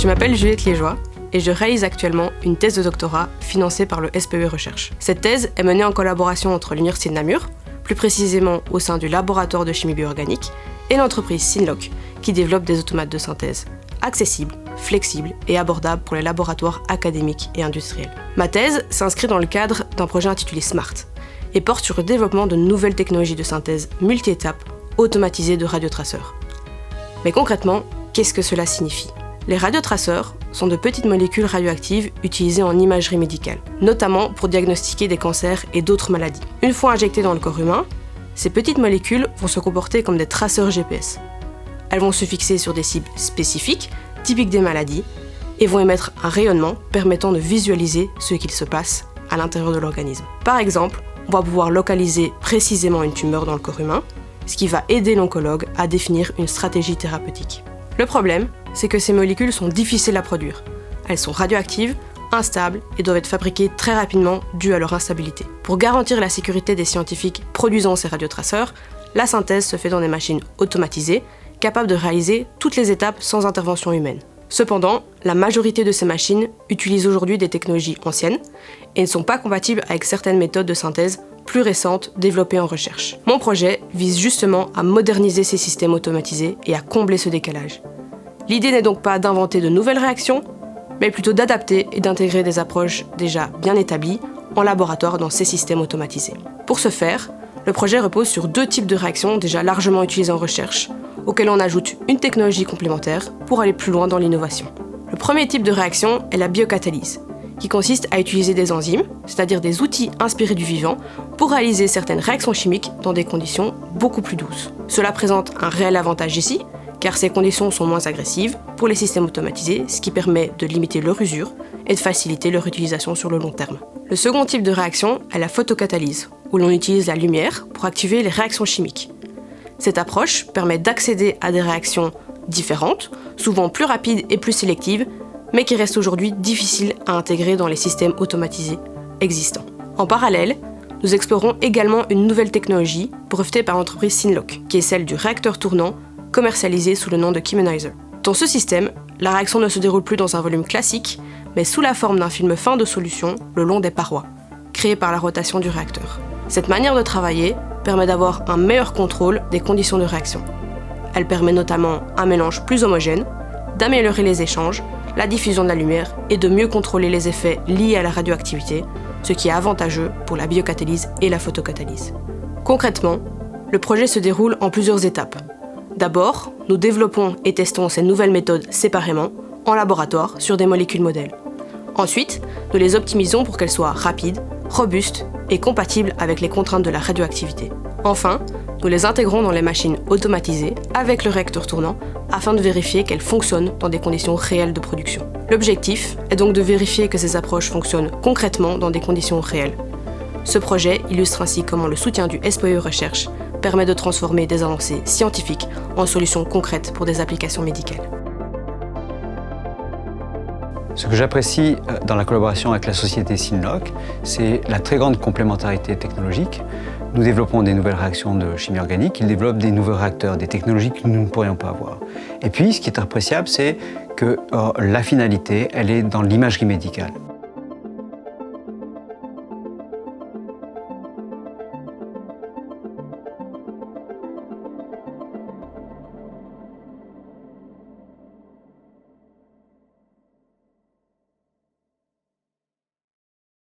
Je m'appelle Juliette Liégeois et je réalise actuellement une thèse de doctorat financée par le SPE Recherche. Cette thèse est menée en collaboration entre l'Université de Namur, plus précisément au sein du laboratoire de chimie bioorganique, et l'entreprise Synloc, qui développe des automates de synthèse accessibles, flexibles et abordables pour les laboratoires académiques et industriels. Ma thèse s'inscrit dans le cadre d'un projet intitulé SMART et porte sur le développement de nouvelles technologies de synthèse multi-étapes automatisées de radiotraceurs. Mais concrètement, qu'est-ce que cela signifie ? Les radiotraceurs sont de petites molécules radioactives utilisées en imagerie médicale, notamment pour diagnostiquer des cancers et d'autres maladies. Une fois injectées dans le corps humain, ces petites molécules vont se comporter comme des traceurs GPS. Elles vont se fixer sur des cibles spécifiques, typiques des maladies, et vont émettre un rayonnement permettant de visualiser ce qu'il se passe à l'intérieur de l'organisme. Par exemple, on va pouvoir localiser précisément une tumeur dans le corps humain, ce qui va aider l'oncologue à définir une stratégie thérapeutique. Le problème, c'est que ces molécules sont difficiles à produire. Elles sont radioactives, instables et doivent être fabriquées très rapidement dû à leur instabilité. Pour garantir la sécurité des scientifiques produisant ces radiotraceurs, la synthèse se fait dans des machines automatisées, capables de réaliser toutes les étapes sans intervention humaine. Cependant, la majorité de ces machines utilisent aujourd'hui des technologies anciennes et ne sont pas compatibles avec certaines méthodes de synthèse plus récentes développées en recherche. Mon projet vise justement à moderniser ces systèmes automatisés et à combler ce décalage. L'idée n'est donc pas d'inventer de nouvelles réactions, mais plutôt d'adapter et d'intégrer des approches déjà bien établies en laboratoire dans ces systèmes automatisés. Pour ce faire, le projet repose sur deux types de réactions déjà largement utilisées en recherche, auxquelles on ajoute une technologie complémentaire pour aller plus loin dans l'innovation. Le premier type de réaction est la biocatalyse, qui consiste à utiliser des enzymes, c'est-à-dire des outils inspirés du vivant, pour réaliser certaines réactions chimiques dans des conditions beaucoup plus douces. Cela présente un réel avantage ici, car ces conditions sont moins agressives pour les systèmes automatisés, ce qui permet de limiter leur usure et de faciliter leur utilisation sur le long terme. Le second type de réaction est la photocatalyse, où l'on utilise la lumière pour activer les réactions chimiques. Cette approche permet d'accéder à des réactions différentes, souvent plus rapides et plus sélectives, mais qui restent aujourd'hui difficiles à intégrer dans les systèmes automatisés existants. En parallèle, nous explorons également une nouvelle technologie brevetée par l'entreprise Synloc, qui est celle du réacteur tournant, commercialisé sous le nom de Cheminizer. Dans ce système, la réaction ne se déroule plus dans un volume classique, mais sous la forme d'un film fin de solution le long des parois, créé par la rotation du réacteur. Cette manière de travailler permet d'avoir un meilleur contrôle des conditions de réaction. Elle permet notamment un mélange plus homogène, d'améliorer les échanges, la diffusion de la lumière et de mieux contrôler les effets liés à la radioactivité, ce qui est avantageux pour la biocatalyse et la photocatalyse. Concrètement, le projet se déroule en plusieurs étapes. D'abord, nous développons et testons ces nouvelles méthodes séparément, en laboratoire, sur des molécules modèles. Ensuite, nous les optimisons pour qu'elles soient rapides, robustes et compatibles avec les contraintes de la radioactivité. Enfin, nous les intégrons dans les machines automatisées avec le réacteur tournant afin de vérifier qu'elles fonctionnent dans des conditions réelles de production. L'objectif est donc de vérifier que ces approches fonctionnent concrètement dans des conditions réelles. Ce projet illustre ainsi comment le soutien du SPE Recherche permet de transformer des avancées scientifiques en solutions concrètes pour des applications médicales. Ce que j'apprécie dans la collaboration avec la société Synloc, c'est la très grande complémentarité technologique. Nous développons des nouvelles réactions de chimie organique, ils développent des nouveaux réacteurs, des technologies que nous ne pourrions pas avoir. Et puis, ce qui est appréciable, c'est que la finalité, elle est dans l'imagerie médicale.